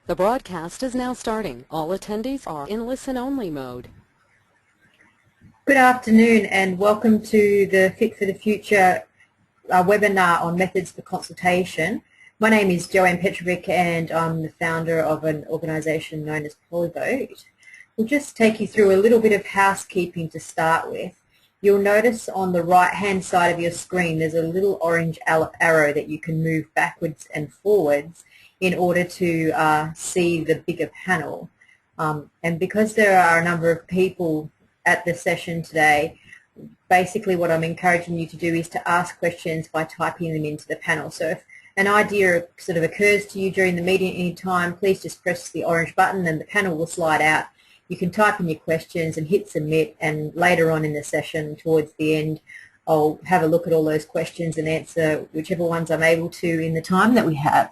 The broadcast is now starting. All attendees are in listen-only mode. Good afternoon and welcome to the Fit for the Future webinar on methods for consultation. My name is Joanne Petrovic and I'm the founder of an organisation known as Polyvote. We'll just take you through a little bit of housekeeping to start with. You'll notice on the right hand side of your screen there's a little orange arrow that you can move backwards and forwards in order to see the bigger panel. And because there are a number of people at the session today, basically what I'm encouraging you to do is to ask questions by typing them into the panel. So if an idea sort of occurs to you during the meeting at any time, please just press the orange button and the panel will slide out. You can type in your questions and hit submit, and later on in the session towards the end I'll have a look at all those questions and answer whichever ones I'm able to in the time that we have.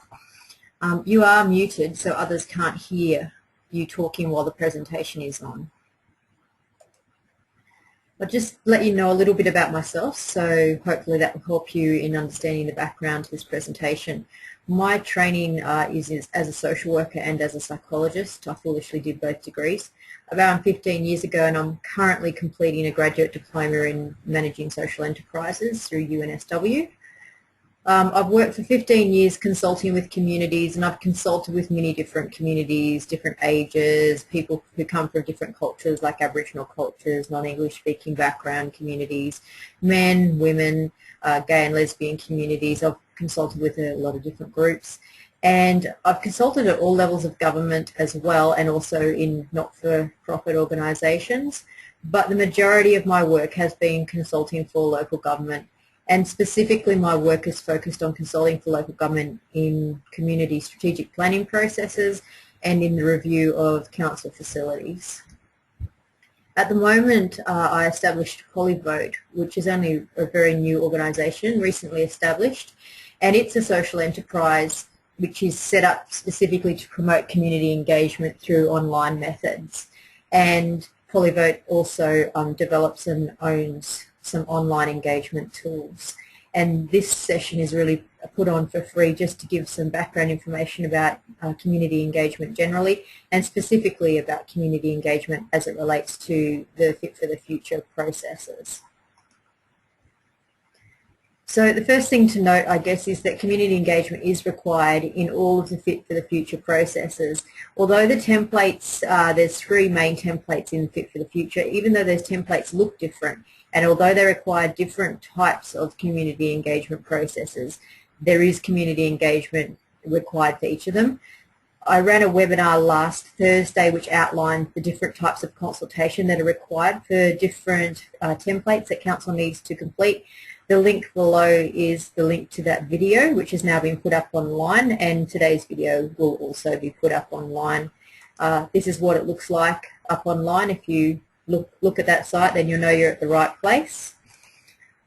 You are muted so others can't hear you talking while the presentation is on. I'll just let you know a little bit about myself, so hopefully that will help you in understanding the background to this presentation. My training is as a social worker and as a psychologist. I foolishly did both degrees around 15 years ago, and I'm currently completing a graduate diploma in managing social enterprises through UNSW. I've worked for 15 years consulting with communities, and I've consulted with many different communities, different ages, people who come from different cultures like Aboriginal cultures, non-English speaking background communities, men, women, gay and lesbian communities. I've consulted with a lot of different groups, and I've consulted at all levels of government as well, and also in not-for-profit organisations, but the majority of my work has been consulting for local government. And specifically my work is focused on consulting for local government in community strategic planning processes and in the review of council facilities. At the moment I established Polyvote, which is only a very new organisation, recently established, and it's a social enterprise which is set up specifically to promote community engagement through online methods. And Polyvote also develops and owns some online engagement tools, and this session is really put on for free just to give some background information about community engagement generally, and specifically about community engagement as it relates to the Fit for the Future processes. So the first thing to note, I guess, is that community engagement is required in all of the Fit for the Future processes. Although the templates, there's three main templates in Fit for the Future, even though those templates look different, and although they require different types of community engagement processes, there is community engagement required for each of them. I ran a webinar last Thursday which outlined the different types of consultation that are required for different templates that Council needs to complete. The link below is the link to that video, which has now been put up online, and today's video will also be put up online. This is what it looks like up online. If you look at that site, then you'll know you're at the right place.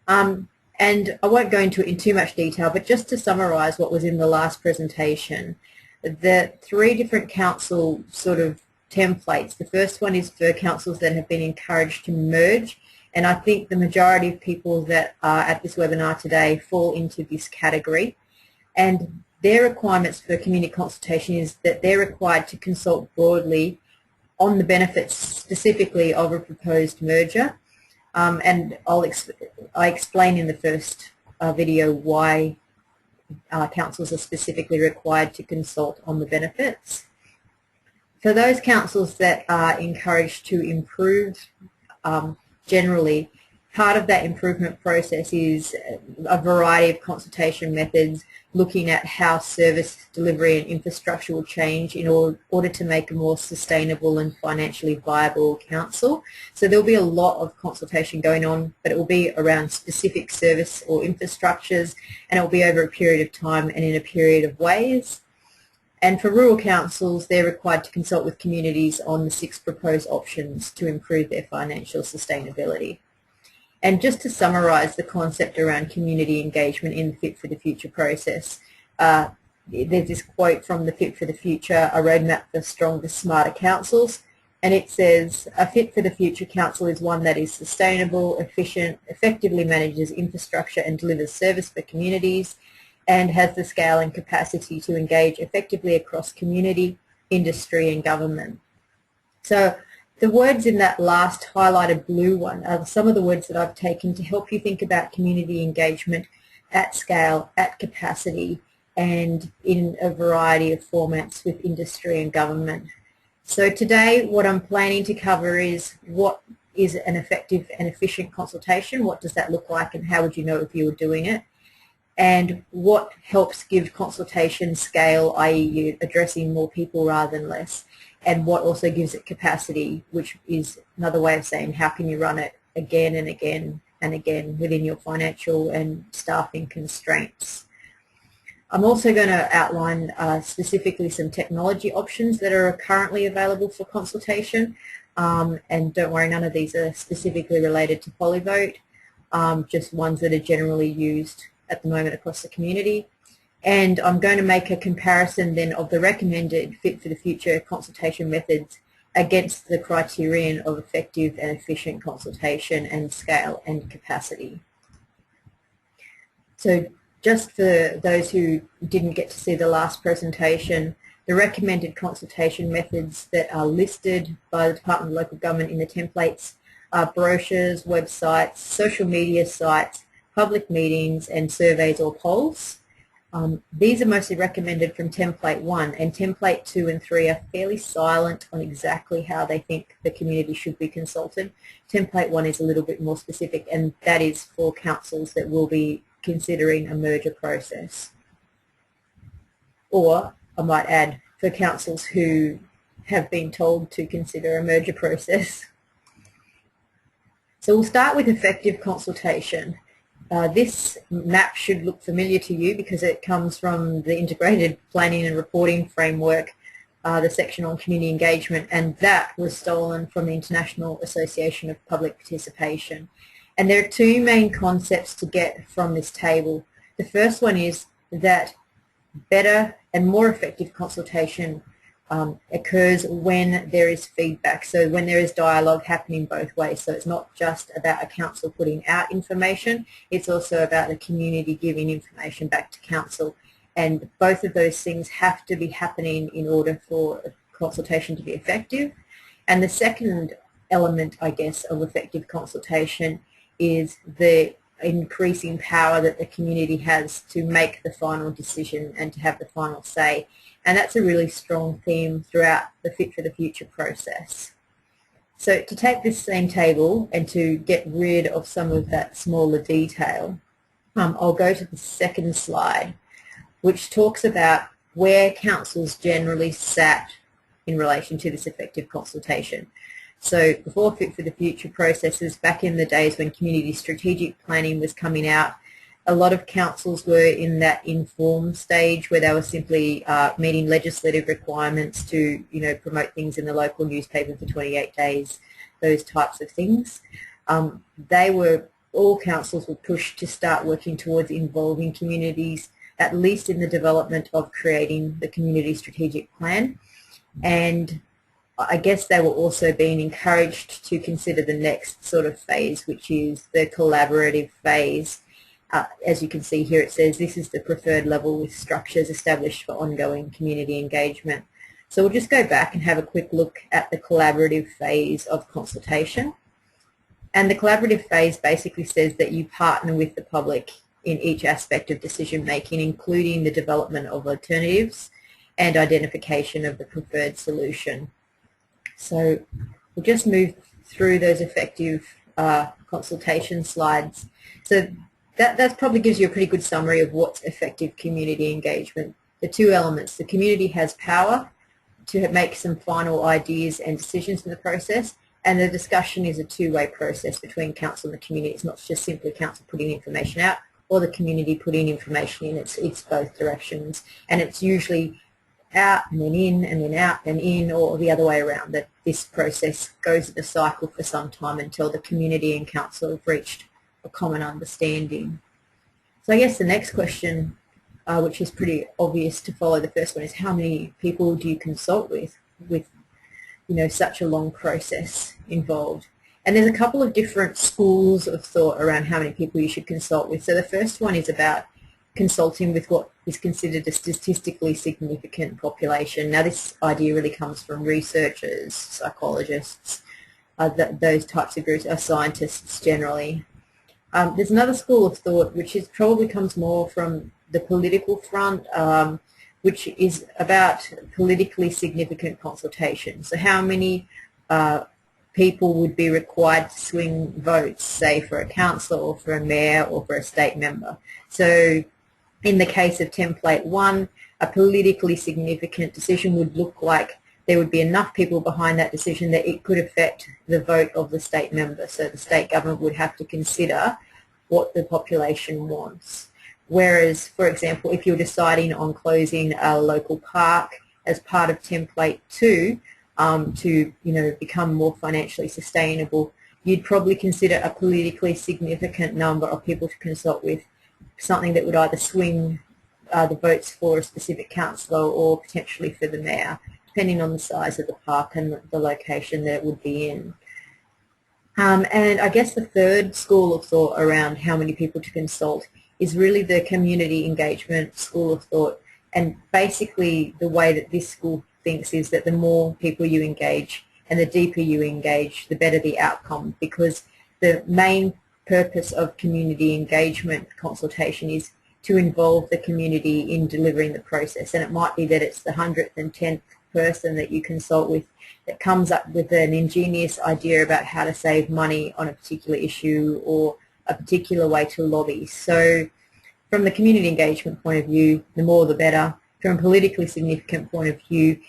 And I won't go into it in too much detail, but just to summarise what was in the last presentation, the three different council sort of templates. The first one is for councils that have been encouraged to merge, and I think the majority of people that are at this webinar today fall into this category. And their requirements for community consultation is that they're required to consult broadly on the benefits specifically of a proposed merger, and I explain in the first video why councils are specifically required to consult on the benefits. For those councils that are encouraged to improve generally, part of that improvement process is a variety of consultation methods, looking at how service delivery and infrastructure will change in order to make a more sustainable and financially viable council. So there will be a lot of consultation going on, but it will be around specific service or infrastructures, and it will be over a period of time and in a period of ways. And for rural councils, they're required to consult with communities on the 6 proposed options to improve their financial sustainability. And just to summarise the concept around community engagement in the Fit for the Future process, there's this quote from the Fit for the Future, a roadmap for stronger, smarter councils, and it says, a Fit for the Future council is one that is sustainable, efficient, effectively manages infrastructure and delivers service for communities, and has the scale and capacity to engage effectively across community, industry and government. So the words in that last highlighted blue one are some of the words that I've taken to help you think about community engagement at scale, at capacity, and in a variety of formats with industry and government. So today what I'm planning to cover is what is an effective and efficient consultation, what does that look like and how would you know if you were doing it, and what helps give consultation scale, i.e. you addressing more people rather than less, and what also gives it capacity, which is another way of saying how can you run it again and again and again within your financial and staffing constraints. I'm also going to outline specifically some technology options that are currently available for consultation, and don't worry, none of these are specifically related to Polyvote, just ones that are generally used at the moment across the community. And I'm going to make a comparison then of the recommended fit for the future consultation methods against the criterion of effective and efficient consultation and scale and capacity. So just for those who didn't get to see the last presentation, the recommended consultation methods that are listed by the Department of Local Government in the templates are brochures, websites, social media sites, public meetings and surveys or polls. These are mostly recommended from template 1, and template 2 and 3 are fairly silent on exactly how they think the community should be consulted. Template 1 is a little bit more specific, and that is for councils that will be considering a merger process. Or, I might add, for councils who have been told to consider a merger process. So we'll start with effective consultation. This map should look familiar to you because it comes from the Integrated Planning and Reporting Framework, the section on community engagement, and that was stolen from the International Association of Public Participation. And there are two main concepts to get from this table. The first one is that better and more effective consultation occurs when there is feedback, so when there is dialogue happening both ways. So it's not just about a council putting out information, it's also about the community giving information back to council, and both of those things have to be happening in order for a consultation to be effective. And the second element, I guess, of effective consultation is the increasing power that the community has to make the final decision and to have the final say. And that's a really strong theme throughout the Fit for the Future process. So to take this same table and to get rid of some of that smaller detail, I'll go to the second slide, which talks about where councils generally sat in relation to this effective consultation. So before Fit for the Future processes, back in the days when community strategic planning was coming out, a lot of councils were in that informed stage where they were simply meeting legislative requirements to, promote things in the local newspaper for 28 days, those types of things. All councils were pushed to start working towards involving communities, at least in the development of creating the community strategic plan. And I guess they were also being encouraged to consider the next sort of phase, which is the collaborative phase. As you can see here, it says this is the preferred level with structures established for ongoing community engagement. So we'll just go back and have a quick look at the collaborative phase of consultation. And the collaborative phase basically says that you partner with the public in each aspect of decision making, including the development of alternatives and identification of the preferred solution. So we'll just move through those effective consultation slides. So that probably gives you a pretty good summary of what's effective community engagement. The two elements: the community has power to make some final ideas and decisions in the process, and the discussion is a two-way process between council and the community. It's not just simply council putting information out or the community putting information in. It's both directions, and it's usually out and then in and then out and in, or the other way around, that this process goes in a cycle for some time until the community and council have reached a common understanding. So I guess the next question, which is pretty obvious to follow the first one, is how many people do you consult with such a long process involved? And there's a couple of different schools of thought around how many people you should consult with. So the first one is about consulting with what is considered a statistically significant population. Now this idea really comes from researchers, psychologists, those types of groups, scientists generally. There's another school of thought which probably comes more from the political front, which is about politically significant consultation. So how many people would be required to swing votes, say for a councillor or for a mayor or for a state member. So in the case of template 1, a politically significant decision would look like there would be enough people behind that decision that it could affect the vote of the state member. So the state government would have to consider what the population wants. Whereas, for example, if you're deciding on closing a local park as part of template 2 to become more financially sustainable, you'd probably consider a politically significant number of people to consult with, something that would either swing the votes for a specific councillor or potentially for the mayor, depending on the size of the park and the location that it would be in. And I guess the third school of thought around how many people to consult is really the community engagement school of thought. And basically the way that this school thinks is that the more people you engage and the deeper you engage, the better the outcome, because the main purpose of community engagement consultation is to involve the community in delivering the process. And it might be that it's the 100th and 10th person that you consult with that comes up with an ingenious idea about how to save money on a particular issue or a particular way to lobby. So from the community engagement point of view, the more the better. From a politically significant point of view,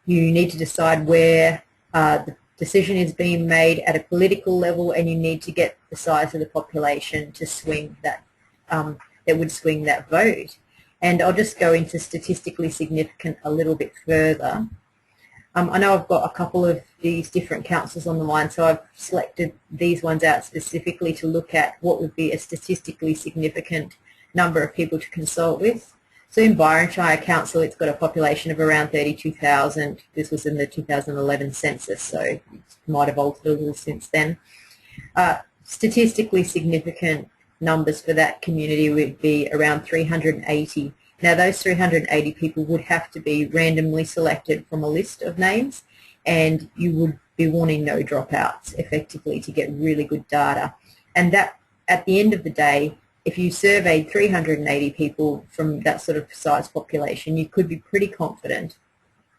you need to decide where the decision is being made at a political level, and you need to get the size of the population to swing that, that would swing that vote. And I'll just go into statistically significant a little bit further. I know I've got a couple of these different councils on the line, so I've selected these ones out specifically to look at what would be a statistically significant number of people to consult with. So in Byronshire Council, it's got a population of around 32,000. This was in the 2011 census, so it might have altered a little since then. Statistically significant numbers for that community would be around 380. Now those 380 people would have to be randomly selected from a list of names, and you would be wanting no dropouts effectively to get really good data. And that, at the end of the day, if you surveyed 380 people from that sort of size population, you could be pretty confident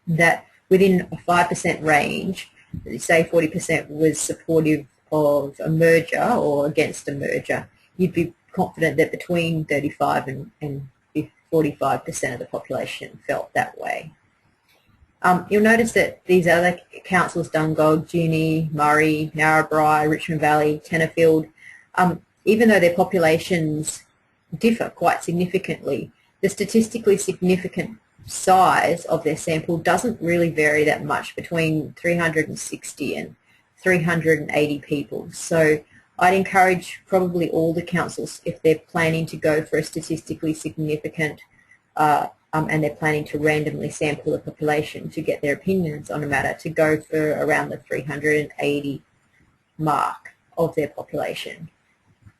that within a 5% range, say 40% was supportive of a merger or against a merger, you'd be confident that between 35 and 45% of the population felt that way. You'll notice that these other councils, Dungog, Junee, Murray, Narrabri, Richmond Valley, Tenterfield, even though their populations differ quite significantly, the statistically significant size of their sample doesn't really vary that much, between 360 and 380 people. So I'd encourage probably all the councils, if they're planning to go for a statistically significant and they're planning to randomly sample the population to get their opinions on a matter, to go for around the 380 mark of their population.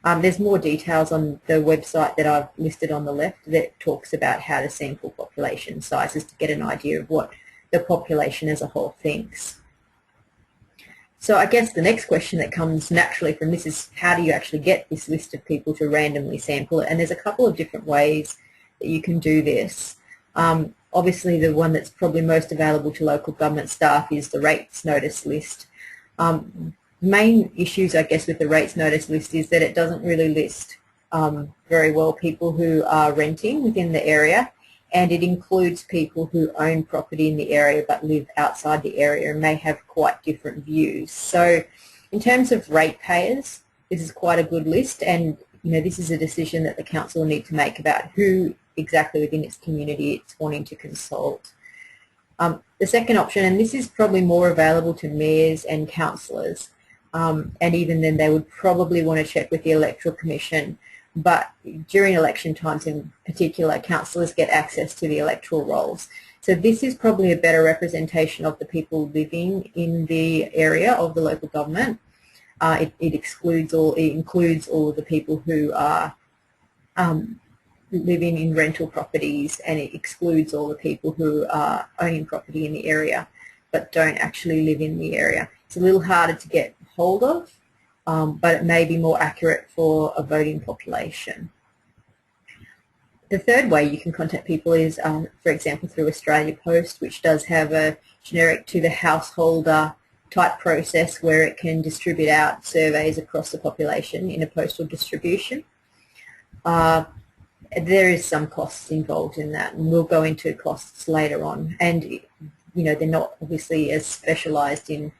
There's more details on the website that I've listed on the left that talks about how to sample population sizes to get an idea of what the population as a whole thinks. So I guess the next question that comes naturally from this is, how do you actually get this list of people to randomly sample it? And there's a couple of different ways that you can do this. Obviously the one that's probably most available to local government staff is the rates notice list. Main issues, I guess, with the rates notice list is that it doesn't really list very well people who are renting within the area, and it includes people who own property in the area but live outside the area and may have quite different views. So in terms of ratepayers, this is quite a good list, and this is a decision that the council will need to make about who exactly within its community it's wanting to consult. The second option, and this is probably more available to mayors and councillors, and even then they would probably want to check with the Electoral Commission, but during election times in particular, councillors get access to the electoral rolls. So this is probably a better representation of the people living in the area of the local government. It includes all of the people who are living in rental properties, and it excludes all the people who are owning property in the area but don't actually live in the area. It's a little harder to get hold of, but it may be more accurate for a voting population. The third way you can contact people is, for example, through Australia Post, which does have a generic to the householder type process where it can distribute out surveys across the population in a postal distribution. There is some costs involved in that, and we'll go into costs later on. And you know, they're not obviously as specialised in.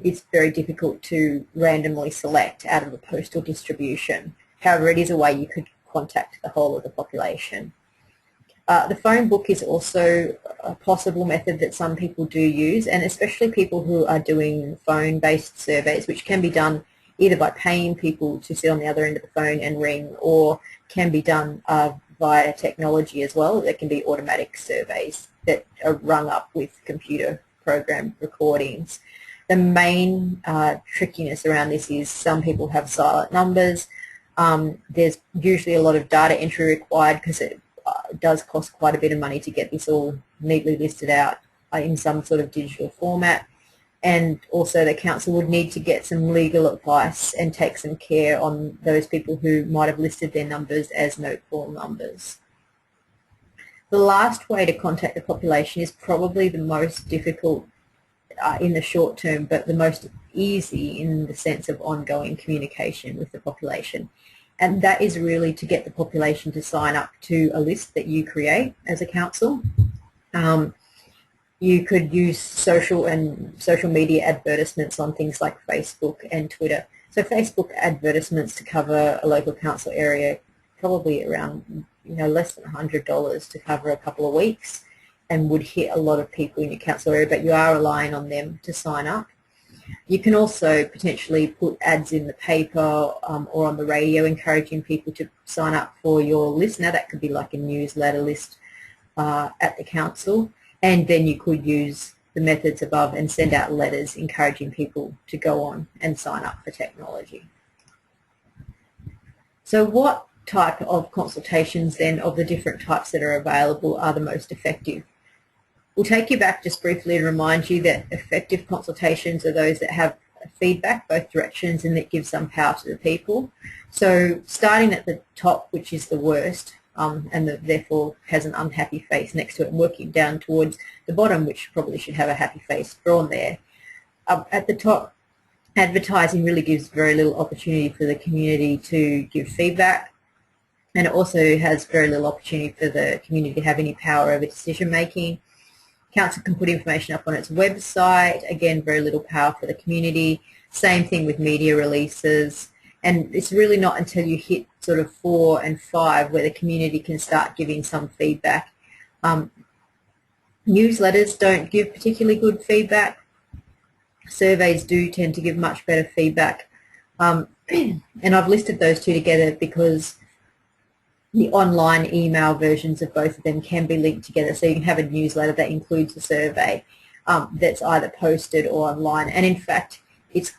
It's very difficult to randomly select out of a postal distribution. However, it is a way you could contact the whole of the population. The phone book is also a possible method that some people do use, and especially people who are doing phone-based surveys, which can be done either by paying people to sit on the other end of the phone and ring, or can be done via technology as well. There can be automatic surveys that are rung up with computer program recordings. The main trickiness around this is some people have silent numbers. There's usually a lot of data entry required because it does cost quite a bit of money to get this all neatly listed out in some sort of digital format. And also the council would need to get some legal advice and take some care on those people who might have listed their numbers as no-call numbers. The last way to contact the population is probably the most difficult in the short term, but the most easy in the sense of ongoing communication with the population. And that is really to get the population to sign up to a list that you create as a council. You could use social media advertisements on things like Facebook and Twitter. So Facebook advertisements to cover a local council area, probably around less than $100 to cover a couple of weeks, and would hit a lot of people in your council area, but you are relying on them to sign up. You can also potentially put ads in the paper or on the radio encouraging people to sign up for your list. Now that could be like a newsletter list at the council, and then you could use the methods above and send out letters encouraging people to go on and sign up for technology. So what type of consultations then of the different types that are available are the most effective? We'll take you back just briefly and remind you that effective consultations are those that have feedback both directions and that give some power to the people. So starting at the top, which is the worst, and therefore has an unhappy face next to it, and working down towards the bottom, which probably should have a happy face drawn there. At the top, advertising really gives very little opportunity for the community to give feedback, and it also has very little opportunity for the community to have any power over decision making. Council can put information up on its website, again very little power for the community. Same thing with media releases, and it's really not until you hit sort of 4 and 5 where the community can start giving some feedback. Newsletters don't give particularly good feedback. Surveys do tend to give much better feedback, and I've listed those two together because the online email versions of both of them can be linked together, so you can have a newsletter that includes a survey that's either posted or online. And in fact, it's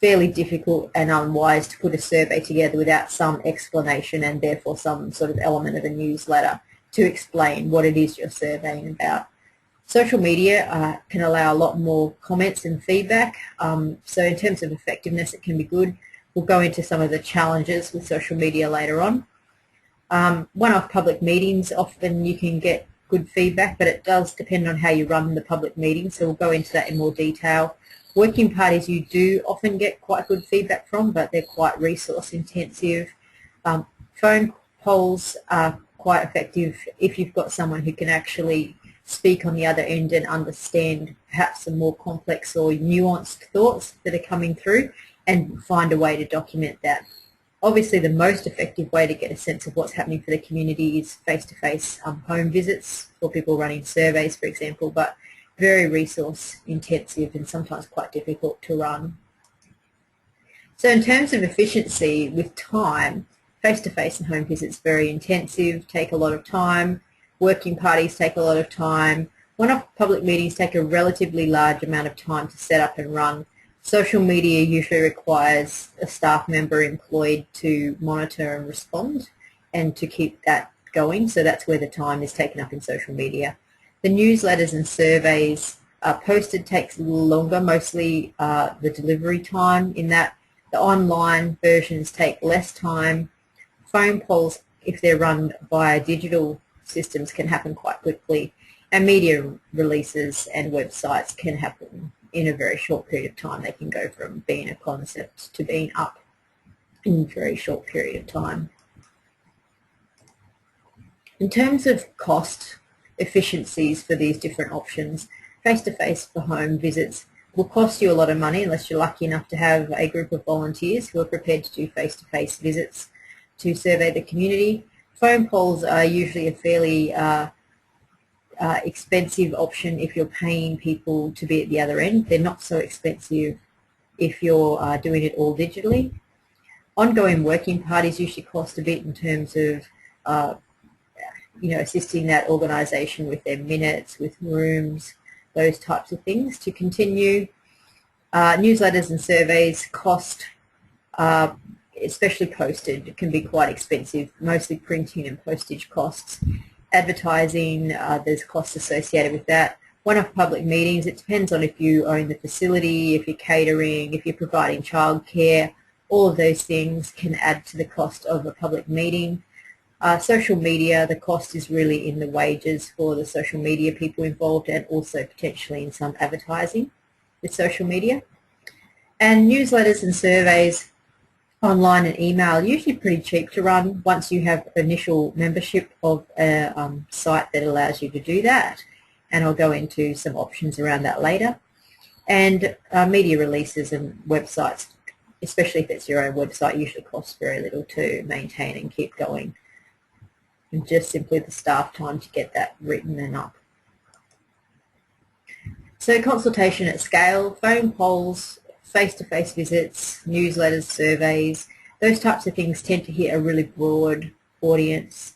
fairly difficult and unwise to put a survey together without some explanation and therefore some sort of element of a newsletter to explain what it is you're surveying about. Social media can allow a lot more comments and feedback, so in terms of effectiveness it can be good. We'll go into some of the challenges with social media later on. One-off public meetings, often you can get good feedback, but it does depend on how you run the public meeting, so we'll go into that in more detail. Working parties you do often get quite good feedback from, but they're quite resource intensive. Phone polls are quite effective if you've got someone who can actually speak on the other end and understand perhaps some more complex or nuanced thoughts that are coming through and find a way to document that. Obviously the most effective way to get a sense of what's happening for the community is face-to-face home visits for people running surveys, for example, but very resource intensive and sometimes quite difficult to run. So in terms of efficiency with time, face-to-face and home visits very intensive, take a lot of time. Working parties take a lot of time. One-off public meetings take a relatively large amount of time to set up and run. Social media usually requires a staff member employed to monitor and respond and to keep that going, so that's where the time is taken up in social media. The newsletters and surveys posted takes a little longer, mostly the delivery time in that. The online versions take less time. Phone polls, if they're run via digital systems, can happen quite quickly, and media releases and websites can happen in a very short period of time. They can go from being a concept to being up in a very short period of time. In terms of cost efficiencies for these different options, face-to-face for home visits will cost you a lot of money unless you're lucky enough to have a group of volunteers who are prepared to do face-to-face visits to survey the community. Phone polls are usually a fairly expensive option if you're paying people to be at the other end. They're not so expensive if you're doing it all digitally. Ongoing working parties usually cost a bit in terms of assisting that organisation with their minutes, with rooms, those types of things to continue. Newsletters and surveys cost, especially posted, it can be quite expensive, mostly printing and postage costs. Advertising, there's costs associated with that. One-off public meetings, it depends on if you own the facility, if you're catering, if you're providing childcare. All of those things can add to the cost of a public meeting. Social media, the cost is really in the wages for the social media people involved, and also potentially in some advertising with social media. And newsletters and surveys, online and email, usually pretty cheap to run once you have initial membership of a site that allows you to do that. And I'll go into some options around that later. And media releases and websites, especially if it's your own website, usually costs very little to maintain and keep going. And just simply the staff time to get that written and up. So consultation at scale, phone polls, face-to-face visits, newsletters, surveys, those types of things tend to hit a really broad audience.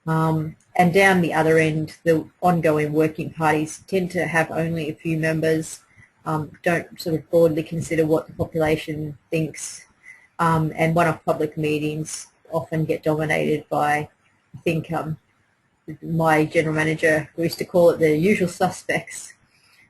And down the other end, the ongoing working parties tend to have only a few members, don't sort of broadly consider what the population thinks, and one-off public meetings often get dominated by, I think my general manager used to call it the usual suspects.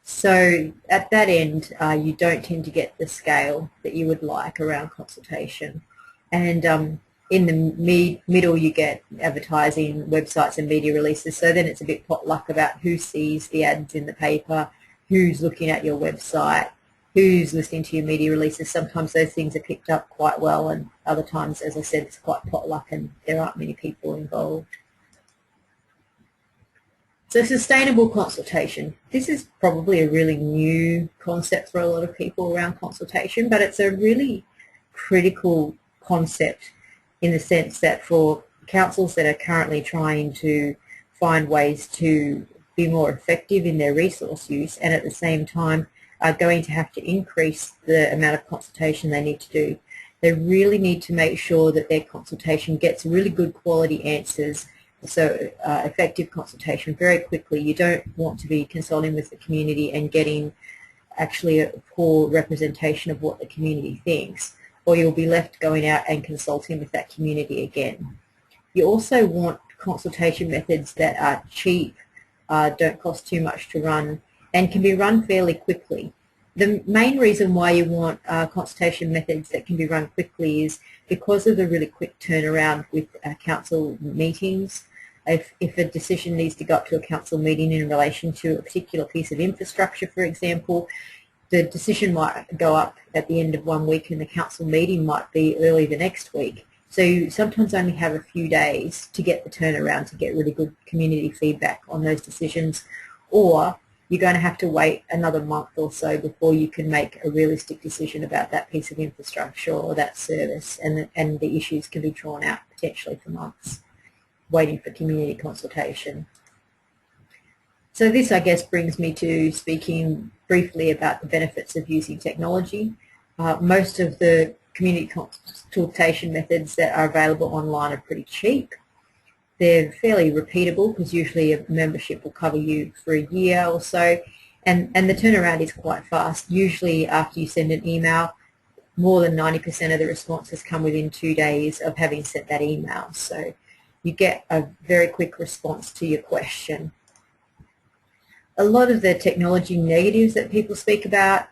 So at that end, you don't tend to get the scale that you would like around consultation. And in the middle, you get advertising, websites and media releases. So then it's a bit potluck about who sees the ads in the paper, who's looking at your website, who's listening to your media releases. Sometimes those things are picked up quite well, and other times, as I said, it's quite potluck and there aren't many people involved. So sustainable consultation. This is probably a really new concept for a lot of people around consultation, but it's a really critical concept in the sense that for councils that are currently trying to find ways to be more effective in their resource use and at the same time are going to have to increase the amount of consultation they need to do, they really need to make sure that their consultation gets really good quality answers. So effective consultation very quickly. You don't want to be consulting with the community and getting actually a poor representation of what the community thinks, or you'll be left going out and consulting with that community again. You also want consultation methods that are cheap, don't cost too much to run, and can be run fairly quickly. The main reason why you want consultation methods that can be run quickly is because of the really quick turnaround with council meetings. If a decision needs to go up to a council meeting in relation to a particular piece of infrastructure, for example, the decision might go up at the end of 1 week and the council meeting might be early the next week. So you sometimes only have a few days to get the turnaround, to get really good community feedback on those decisions, or you're going to have to wait another month or so before you can make a realistic decision about that piece of infrastructure or that service, and the issues can be drawn out potentially for months waiting for community consultation. So this, I guess, brings me to speaking briefly about the benefits of using technology. Most of the community consultation methods that are available online are pretty cheap. They're fairly repeatable because usually a membership will cover you for a year or so, and the turnaround is quite fast. Usually after you send an email, more than 90% of the responses come within 2 days of having sent that email. So you get a very quick response to your question. A lot of the technology negatives that people speak about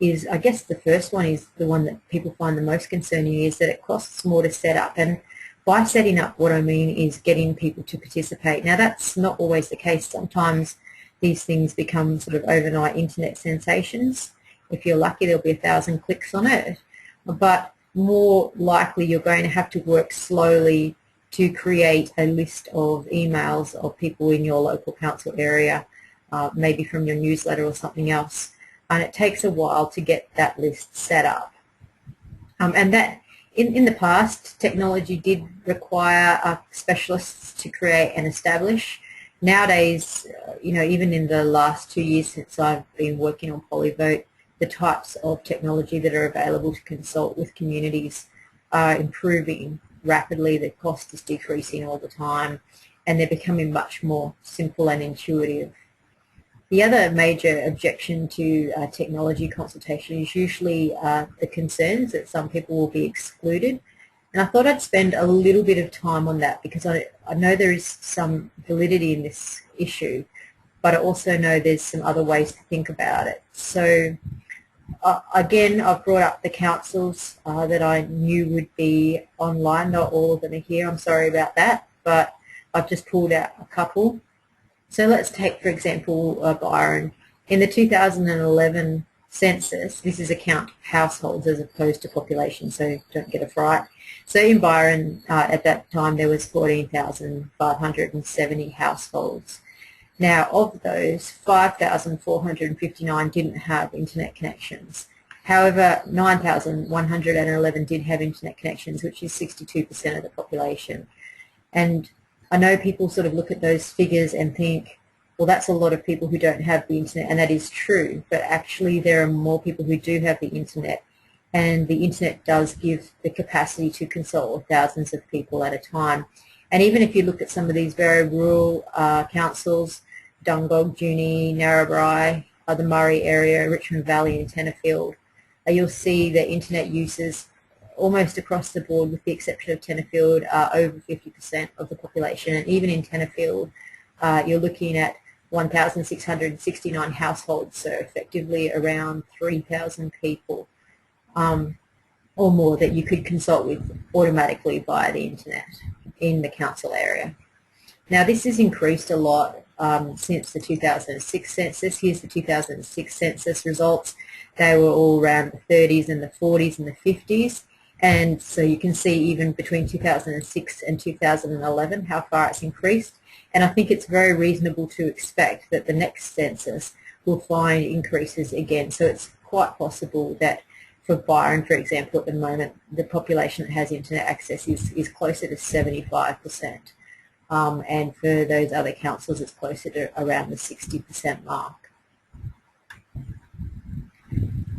is, I guess the first one is the one that people find the most concerning, is that it costs more to set up. And by setting up, what I mean is getting people to participate. Now that's not always the case. Sometimes these things become sort of overnight internet sensations. If you're lucky, there'll be 1,000 clicks on it. But more likely you're going to have to work slowly to create a list of emails of people in your local council area, maybe from your newsletter or something else. And it takes a while to get that list set up. And that in the past, technology did require specialists to create and establish. Nowadays, even in the last 2 years since I've been working on Polyvote, the types of technology that are available to consult with communities are improving rapidly. The cost is decreasing all the time, and they're becoming much more simple and intuitive. The other major objection to technology consultation is usually the concerns that some people will be excluded. And I thought I'd spend a little bit of time on that because I know there is some validity in this issue, but I also know there's some other ways to think about it. So again, I've brought up the councils that I knew would be online. Not all of them are here, I'm sorry about that, but I've just pulled out a couple. So let's take, for example, Byron. In the 2011 census, this is a count of households as opposed to population, so don't get a fright. So in Byron, at that time, there was 14,570 households. Now, of those, 5,459 didn't have internet connections. However, 9,111 did have internet connections, which is 62% of the population. And I know people sort of look at those figures and think, well, that's a lot of people who don't have the internet, and that is true, but actually there are more people who do have the internet, and the internet does give the capacity to consult with thousands of people at a time. And even if you look at some of these very rural councils, Dungog, Junee, Narrabri, the Murray area, Richmond Valley and Tenterfield, you'll see that internet users almost across the board, with the exception of Tenterfield, are over 50% of the population. And even in Tenterfield, you're looking at 1,669 households, so effectively around 3,000 people or more that you could consult with automatically via the internet in the council area. Now this has increased a lot since the 2006 census. Here's the 2006 census results. They were all around the 30s and the 40s and the 50s. And so you can see even between 2006 and 2011 how far it's increased. And I think it's very reasonable to expect that the next census will find increases again. So it's quite possible that for Byron, for example, at the moment, the population that has internet access is closer to 75%. And for those other councils, it's closer to around the 60% mark.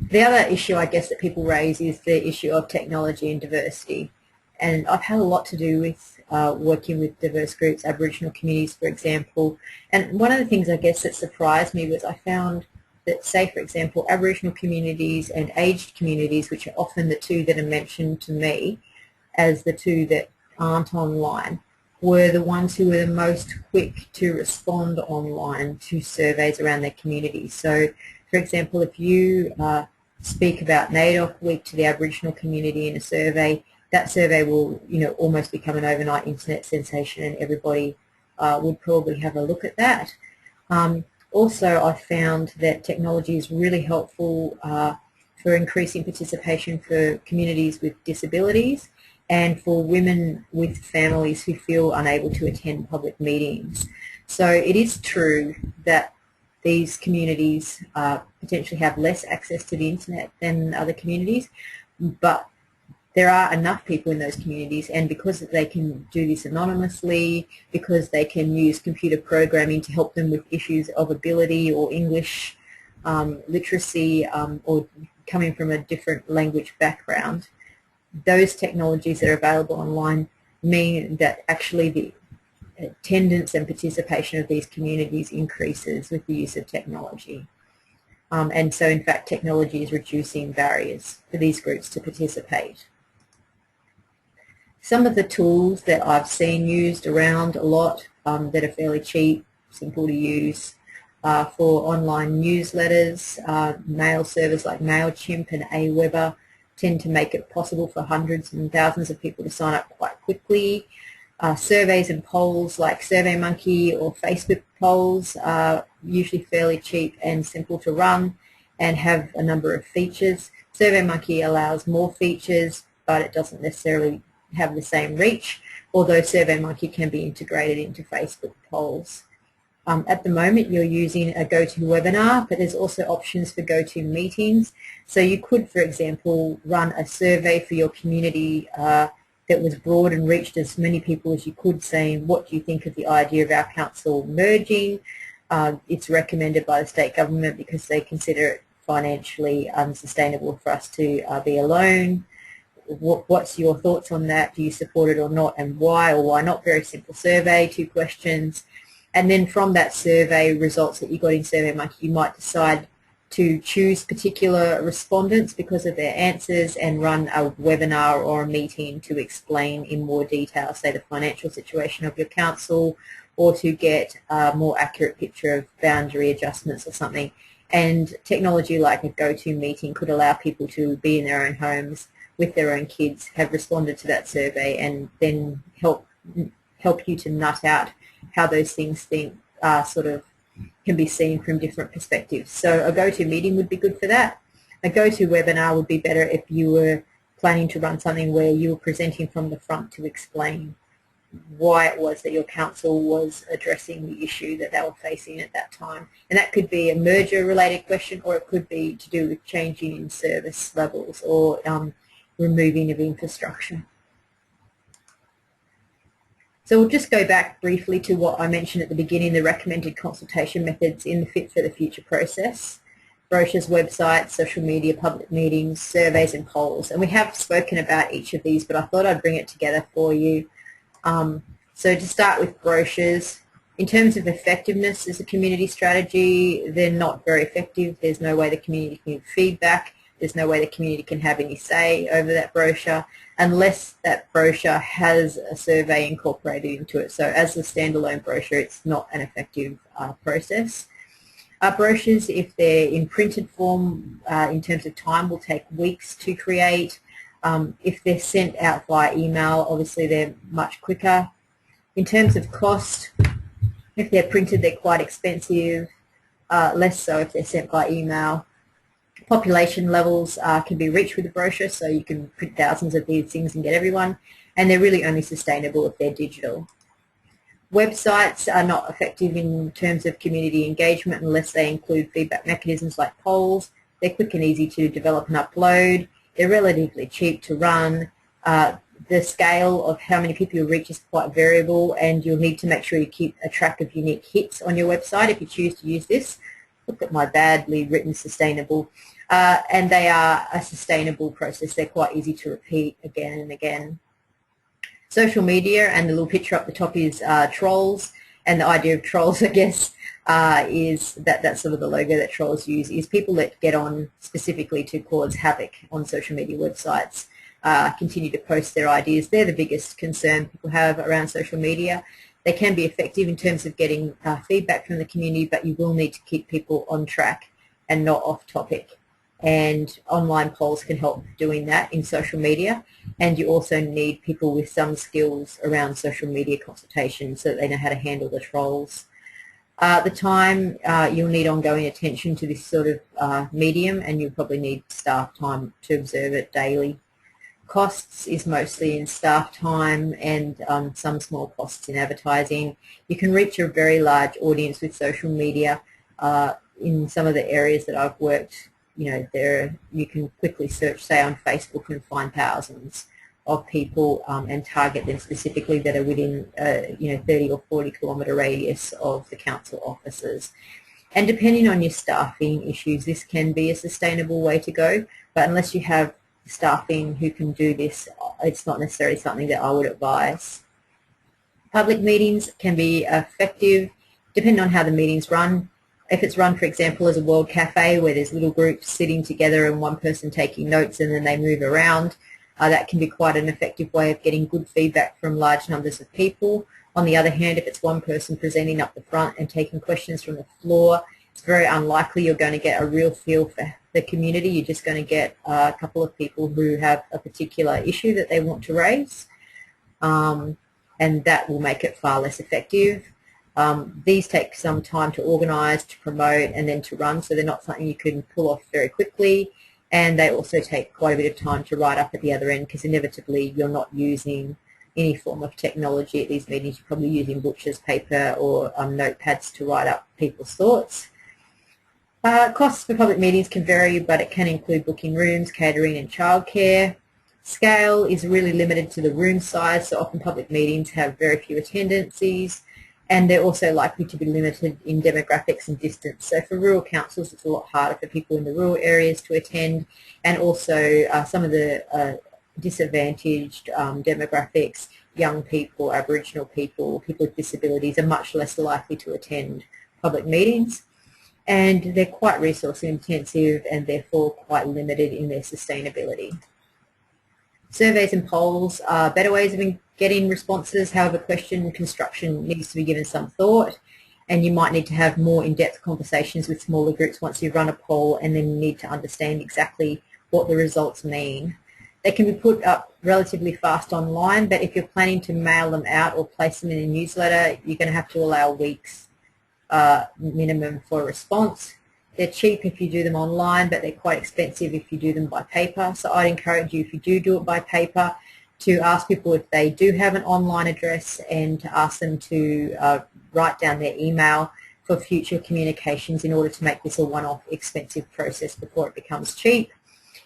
The other issue, I guess, that people raise is the issue of technology and diversity. And I've had a lot to do with working with diverse groups, Aboriginal communities, for example. And one of the things, I guess, that surprised me was I found that, say, for example, Aboriginal communities and aged communities, which are often the two that are mentioned to me as the two that aren't online, were the ones who were the most quick to respond online to surveys around their community. So, for example, if you speak about NAIDOC Week to the Aboriginal community in a survey, that survey will, almost become an overnight internet sensation, and everybody would probably have a look at that. Also, I found that technology is really helpful for increasing participation for communities with disabilities and for women with families who feel unable to attend public meetings. So it is true that these communities potentially have less access to the internet than other communities, but there are enough people in those communities, and because they can do this anonymously, because they can use computer programming to help them with issues of ability or English literacy or coming from a different language background, those technologies that are available online mean that actually the attendance and participation of these communities increases with the use of technology. And so, in fact, technology is reducing barriers for these groups to participate. Some of the tools that I've seen used around a lot that are fairly cheap, simple to use, for online newsletters, mail servers like MailChimp and Aweber tend to make it possible for hundreds and thousands of people to sign up quite quickly. Surveys and polls like SurveyMonkey or Facebook polls are usually fairly cheap and simple to run and have a number of features. SurveyMonkey allows more features, but it doesn't necessarily have the same reach, although SurveyMonkey can be integrated into Facebook polls. At the moment you're using a GoToWebinar, but there's also options for GoToMeetings. So you could, for example, run a survey for your community that was broad and reached as many people as you could, saying, what do you think of the idea of our council merging? It's recommended by the state government because they consider it financially unsustainable for us to be alone. What's your thoughts on that? Do you support it or not, and why or why not? Very simple survey, 2 questions. And then from that survey results that you got in SurveyMonkey, you might decide to choose particular respondents because of their answers and run a webinar or a meeting to explain in more detail, say, the financial situation of your council, or to get a more accurate picture of boundary adjustments or something. And technology like a GoToMeeting could allow people to be in their own homes with their own kids, have responded to that survey, and then help you to nut out how those things sort of can be seen from different perspectives. So a GoToMeeting would be good for that. A GoToWebinar would be better if you were planning to run something where you were presenting from the front to explain why it was that your council was addressing the issue that they were facing at that time. And that could be a merger related question, or it could be to do with changing in service levels or removing of infrastructure. So we'll just go back briefly to what I mentioned at the beginning, the recommended consultation methods in the Fit for the Future process: brochures, websites, social media, public meetings, surveys and polls. And we have spoken about each of these, but I thought I'd bring it together for you. So to start with brochures, in terms of effectiveness as a community strategy, they're not very effective. There's no way the community can give feedback. There's no way the community can have any say over that brochure unless that brochure has a survey incorporated into it. So as a standalone brochure, it's not an effective process. Brochures, if they're in printed form, in terms of time, will take weeks to create. If they're sent out via email, obviously they're much quicker. In terms of cost, if they're printed, they're quite expensive, less so if they're sent by email. Population levels can be reached with a brochure, so you can print thousands of these things and get everyone, and they're really only sustainable if they're digital. Websites are not effective in terms of community engagement unless they include feedback mechanisms like polls. They're quick and easy to develop and upload. They're relatively cheap to run. The scale of how many people you reach is quite variable, and you'll need to make sure you keep a track of unique hits on your website if you choose to use this. Look at my badly written sustainable. And they are a sustainable process. They're quite easy to repeat again and again. Social media, and the little picture up the top is trolls, and the idea of trolls, I guess, is that's sort of the logo that trolls use, is people that get on specifically to cause havoc on social media websites, continue to post their ideas. They're the biggest concern people have around social media. They can be effective in terms of getting feedback from the community, but you will need to keep people on track and not off topic. And online polls can help doing that in social media. And you also need people with some skills around social media consultation so that they know how to handle the trolls. The time, you'll need ongoing attention to this sort of medium, and you'll probably need staff time to observe it daily. Costs is mostly in staff time and some small costs in advertising. You can reach a very large audience with social media. In some of the areas that I've worked, you can quickly search, say, on Facebook and find thousands of people and target them specifically that are within 30 or 40 kilometre radius of the council offices. And depending on your staffing issues, this can be a sustainable way to go, but unless you have staffing who can do this, it's not necessarily something that I would advise. Public meetings can be effective depending on how the meetings run. If it's run, for example, as a World Cafe where there's little groups sitting together and one person taking notes and then they move around, That can be quite an effective way of getting good feedback from large numbers of people. On the other hand, if it's one person presenting up the front and taking questions from the floor, it's very unlikely you're going to get a real feel for the community. You're just going to get a couple of people who have a particular issue that they want to raise, and that will make it far less effective. These take some time to organise, to promote, and then to run, so they're not something you can pull off very quickly. And they also take quite a bit of time to write up at the other end, because inevitably you're not using any form of technology at these meetings. You're probably using butcher's paper or notepads to write up people's thoughts. Costs for public meetings can vary, but it can include booking rooms, catering and childcare. Scale is really limited to the room size, so often public meetings have very few attendances, and they're also likely to be limited in demographics and distance. So for rural councils, it's a lot harder for people in the rural areas to attend, and also some of the disadvantaged demographics, young people, Aboriginal people, people with disabilities, are much less likely to attend public meetings, and they're quite resource intensive and therefore quite limited in their sustainability. Surveys and polls are better ways of getting responses. However, question construction needs to be given some thought, and you might need to have more in-depth conversations with smaller groups once you've run a poll, and then you need to understand exactly what the results mean. They can be put up relatively fast online, but if you're planning to mail them out or place them in a newsletter, you're going to have to allow weeks minimum for a response. They're cheap if you do them online, but they're quite expensive if you do them by paper. So I'd encourage you, if you do it by paper, to ask people if they do have an online address, and to ask them to write down their email for future communications in order to make this a one-off expensive process before it becomes cheap.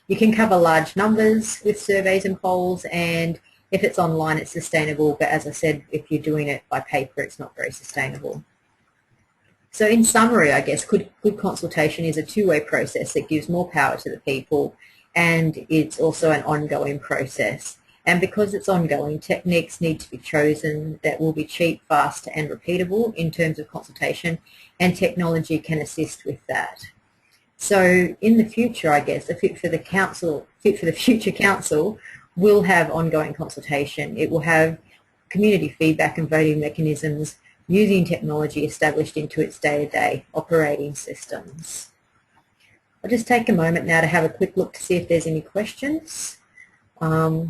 You can cover large numbers with surveys and polls, and if it's online it's sustainable, but as I said, if you're doing it by paper it's not very sustainable. So in summary, I guess good consultation is a two-way process that gives more power to the people, and it's also an ongoing process. And because it's ongoing, techniques need to be chosen that will be cheap, fast and repeatable in terms of consultation, and technology can assist with that. So in the future, I guess, a fit for the future council will have ongoing consultation. It will have community feedback and voting mechanisms using technology established into its day-to-day operating systems. I'll just take a moment now to have a quick look to see if there's any questions that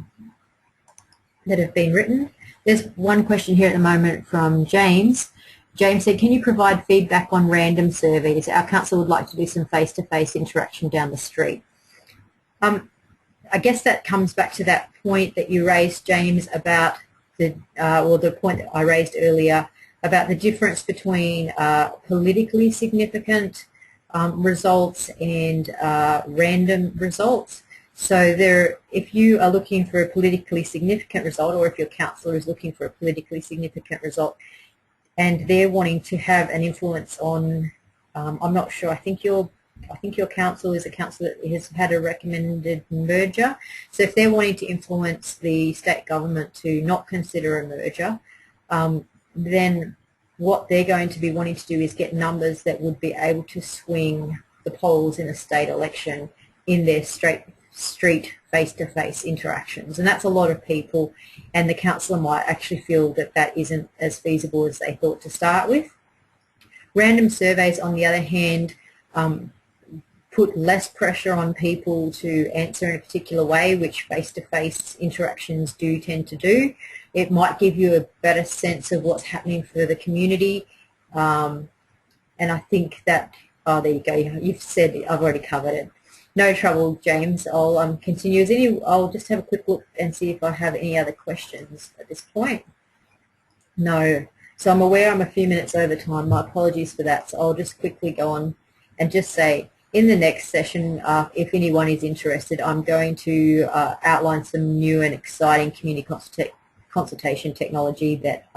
have been written. There's one question here at the moment from James. James said, can you provide feedback on random surveys? Our council would like to do some face-to-face interaction down the street. I guess that comes back to that point that you raised, James, about the point that I raised earlier about the difference between politically significant results and random results. So if you are looking for a politically significant result, or if your councillor is looking for a politically significant result, and they're wanting to have an influence on, I'm not sure, I think your council is a council that has had a recommended merger. So if they're wanting to influence the state government to not consider a merger, then what they're going to be wanting to do is get numbers that would be able to swing the polls in a state election in their street face-to-face interactions. And that's a lot of people, and the councillor might actually feel that that isn't as feasible as they thought to start with. Random surveys, on the other hand, put less pressure on people to answer in a particular way, which face-to-face interactions do tend to do. It might give you a better sense of what's happening for the community, and I think that, oh, there you go, you've said it, I've already covered it. No trouble, James. I'll continue. I'll just have a quick look and see if I have any other questions at this point. No. So I'm aware I'm a few minutes over time. My apologies for that. So I'll just quickly go on and just say, in the next session, if anyone is interested, I'm going to outline some new and exciting community consultation technology that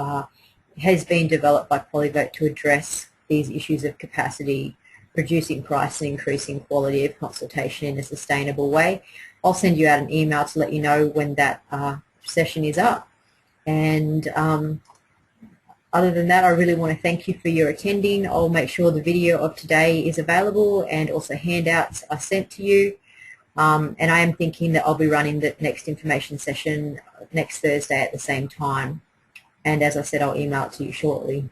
has been developed by Polyvote to address these issues of capacity, reducing price and increasing quality of consultation in a sustainable way. I'll send you out an email to let you know when that session is up. And other than that, I really want to thank you for your attending. I'll make sure the video of today is available, and also handouts are sent to you. And I am thinking that I'll be running the next information session next Thursday at the same time. And as I said, I'll email it to you shortly.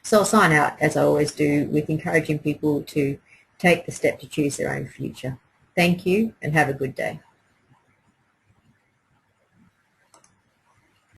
So I'll sign out, as I always do, with encouraging people to take the step to choose their own future. Thank you and have a good day.